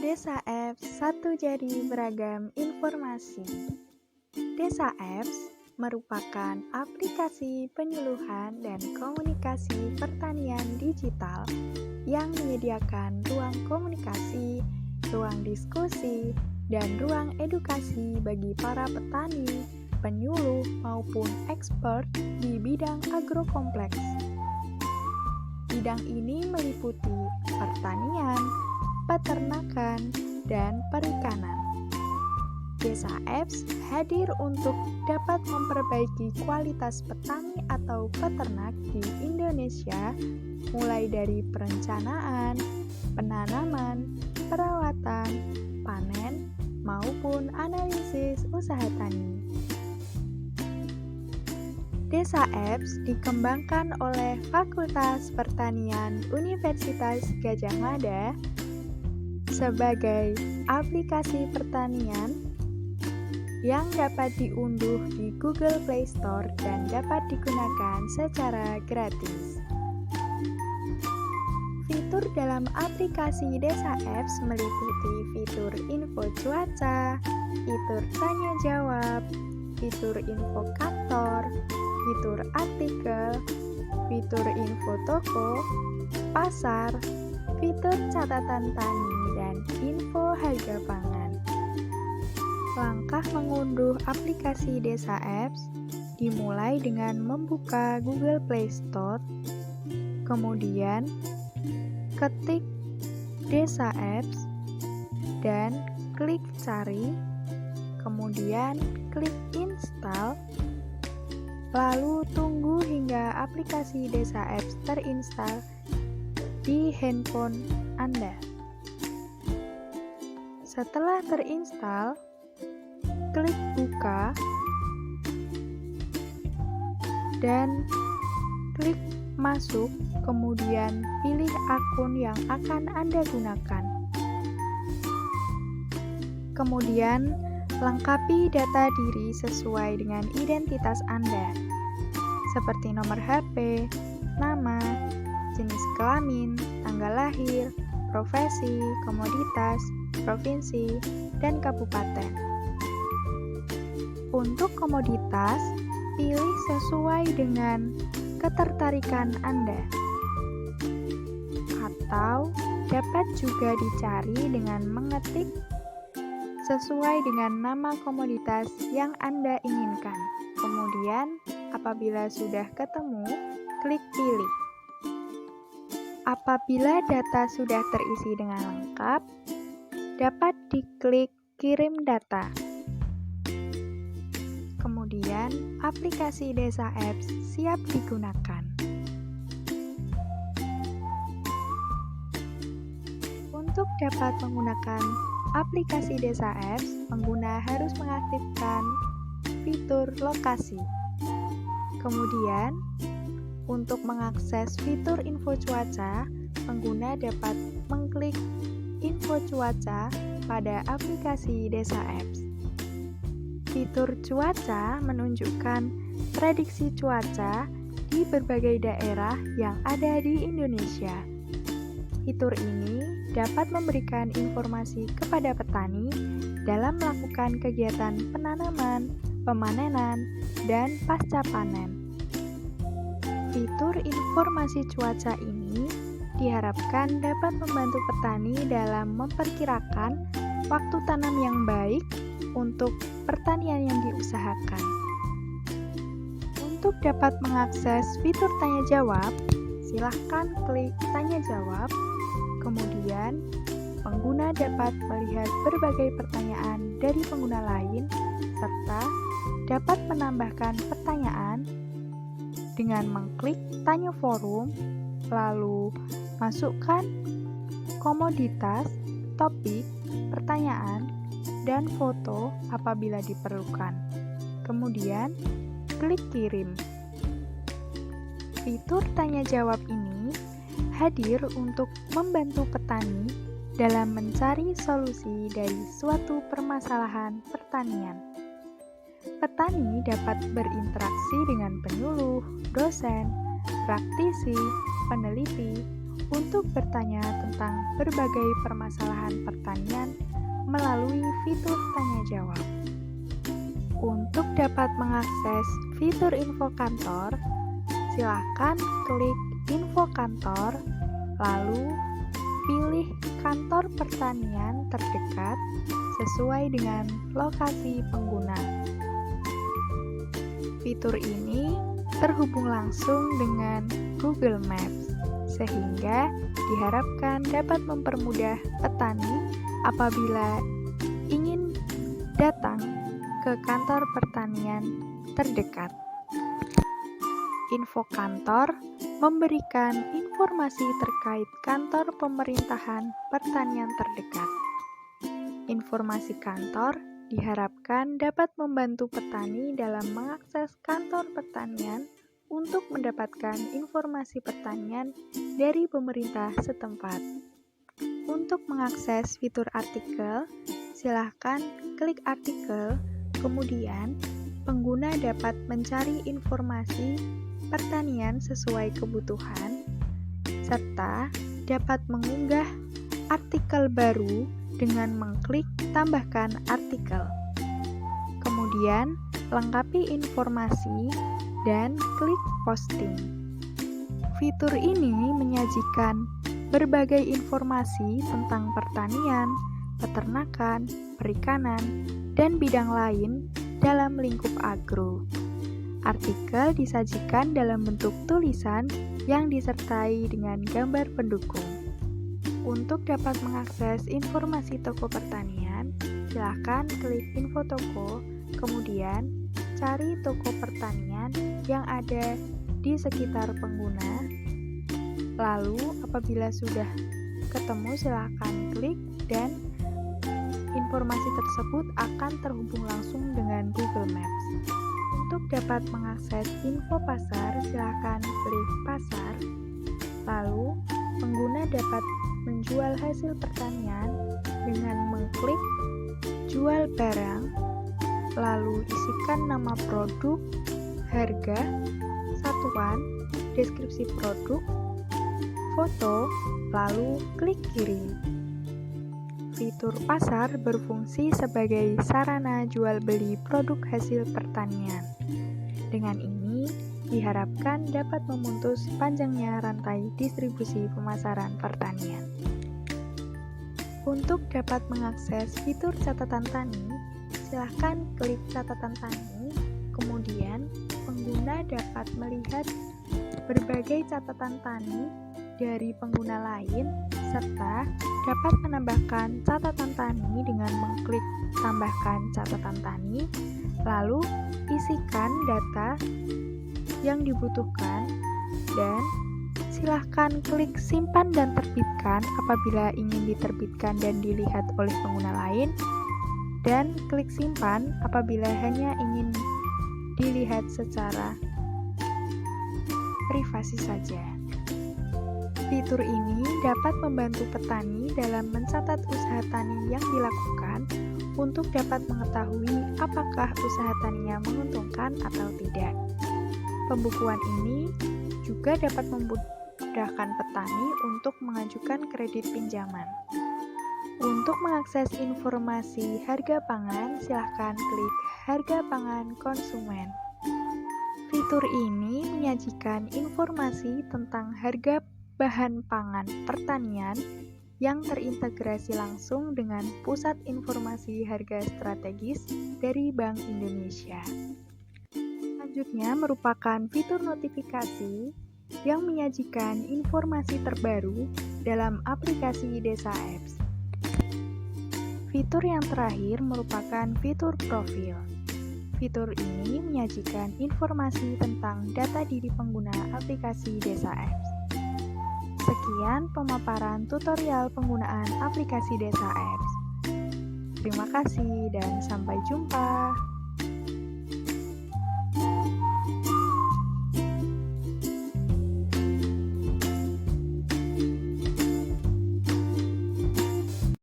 Desa Apps, satu jari beragam informasi. Desa Apps merupakan aplikasi penyuluhan dan komunikasi pertanian digital yang menyediakan ruang komunikasi, ruang diskusi, dan ruang edukasi bagi para petani, penyuluh, maupun expert di bidang agrokompleks. Bidang ini meliputi pertanian, peternakan, dan perikanan. Desa Apps hadir untuk dapat memperbaiki kualitas petani atau peternak di Indonesia, mulai dari perencanaan, penanaman, perawatan, panen, maupun analisis usaha tani. Desa Apps dikembangkan oleh Fakultas Pertanian Universitas Gadjah Mada sebagai aplikasi pertanian yang dapat diunduh di Google Play Store dan dapat digunakan secara gratis. Fitur dalam aplikasi Desa Apps meliputi fitur info cuaca, fitur tanya jawab, fitur info kantor, fitur artikel, fitur info toko, pasar, fitur catatan tani, dan info harga pangan. Langkah mengunduh aplikasi Desa Apps dimulai dengan membuka Google Play Store, kemudian ketik Desa Apps dan klik cari, kemudian klik install, lalu tunggu hingga aplikasi Desa Apps terinstall di handphone Anda. Setelah terinstall, klik buka dan klik masuk, kemudian pilih akun yang akan Anda gunakan. Kemudian, lengkapi data diri sesuai dengan identitas Anda, seperti nomor HP, nama, jenis kelamin, tanggal lahir, profesi, komoditas, provinsi, dan kabupaten. Untuk komoditas, pilih sesuai dengan ketertarikan Anda, atau dapat juga dicari dengan mengetik sesuai dengan nama komoditas yang Anda inginkan. Kemudian, apabila sudah ketemu, klik pilih. Apabila data sudah terisi dengan lengkap, dapat diklik kirim data. Kemudian, aplikasi Desa Apps siap digunakan. Untuk dapat menggunakan aplikasi Desa Apps, pengguna harus mengaktifkan fitur lokasi. Kemudian, untuk mengakses fitur info cuaca, pengguna dapat mengklik info cuaca pada aplikasi Desa Apps. Fitur cuaca menunjukkan prediksi cuaca di berbagai daerah yang ada di Indonesia. Fitur ini dapat memberikan informasi kepada petani dalam melakukan kegiatan penanaman, pemanenan, dan pasca panen. Fitur informasi cuaca ini diharapkan dapat membantu petani dalam memperkirakan waktu tanam yang baik untuk pertanian yang diusahakan. Untuk dapat mengakses fitur tanya jawab, silahkan klik tanya jawab. Kemudian, pengguna dapat melihat berbagai pertanyaan dari pengguna lain, serta dapat menambahkan pertanyaan dengan mengklik tanya forum, lalu masukkan komoditas, topik, pertanyaan, dan foto apabila diperlukan. Kemudian, klik kirim. Fitur tanya jawab ini hadir untuk membantu petani dalam mencari solusi dari suatu permasalahan pertanian. Petani dapat berinteraksi dengan penyuluh, dosen, praktisi, peneliti, untuk bertanya tentang berbagai permasalahan pertanian melalui fitur tanya jawab. Untuk dapat mengakses fitur info kantor, silakan klik info kantor, lalu pilih kantor pertanian terdekat sesuai dengan lokasi pengguna. Fitur ini terhubung langsung dengan Google Maps, sehingga diharapkan dapat mempermudah petani apabila ingin datang ke kantor pertanian terdekat. Info kantor memberikan informasi terkait kantor pemerintahan pertanian terdekat. Informasi kantor diharapkan dapat membantu petani dalam mengakses kantor pertanian untuk mendapatkan informasi pertanian dari pemerintah setempat. Untuk mengakses fitur artikel, silakan klik artikel. Kemudian, pengguna dapat mencari informasi pertanian sesuai kebutuhan, serta dapat mengunggah artikel baru dengan mengklik tambahkan artikel. Kemudian, lengkapi informasi dan klik posting. Fitur ini menyajikan berbagai informasi tentang pertanian, peternakan, perikanan, dan bidang lain dalam lingkup agro. Artikel disajikan dalam bentuk tulisan yang disertai dengan gambar pendukung. Untuk dapat mengakses informasi toko pertanian, silakan klik info toko, kemudian cari toko pertanian yang ada di sekitar pengguna. Lalu, apabila sudah ketemu, silakan klik dan informasi tersebut akan terhubung langsung dengan Google Maps. Untuk dapat mengakses info pasar, silakan klik pasar. Lalu, pengguna dapat menjual hasil pertanian dengan mengklik jual barang, lalu isikan nama produk, harga, satuan, deskripsi produk, foto, lalu klik kirim. Fitur pasar berfungsi sebagai sarana jual beli produk hasil pertanian. Dengan ini, diharapkan dapat memutus panjangnya rantai distribusi pemasaran pertanian. Untuk dapat mengakses fitur catatan tani, silakan klik catatan tani, kemudian pengguna dapat melihat berbagai catatan tani dari pengguna lain, serta dapat menambahkan catatan tani dengan mengklik tambahkan catatan tani, lalu isikan data yang dibutuhkan, dan silahkan klik simpan dan terbitkan apabila ingin diterbitkan dan dilihat oleh pengguna lain, dan klik simpan apabila hanya ingin dilihat secara privasi saja. Fitur ini dapat membantu petani dalam mencatat usaha tani yang dilakukan untuk dapat mengetahui apakah usaha taninya menguntungkan atau tidak. Pembukuan ini juga dapat memudahkan petani untuk mengajukan kredit pinjaman. Untuk mengakses informasi harga pangan, silakan klik harga pangan konsumen. Fitur ini menyajikan informasi tentang harga bahan pangan pertanian yang terintegrasi langsung dengan Pusat Informasi Harga Strategis dari Bank Indonesia. Selanjutnya merupakan fitur notifikasi yang menyajikan informasi terbaru dalam aplikasi Desa Apps. Fitur yang terakhir merupakan fitur profil. Fitur ini menyajikan informasi tentang data diri pengguna aplikasi Desa Apps. Sekian pemaparan tutorial penggunaan aplikasi Desa Apps. Terima kasih dan sampai jumpa.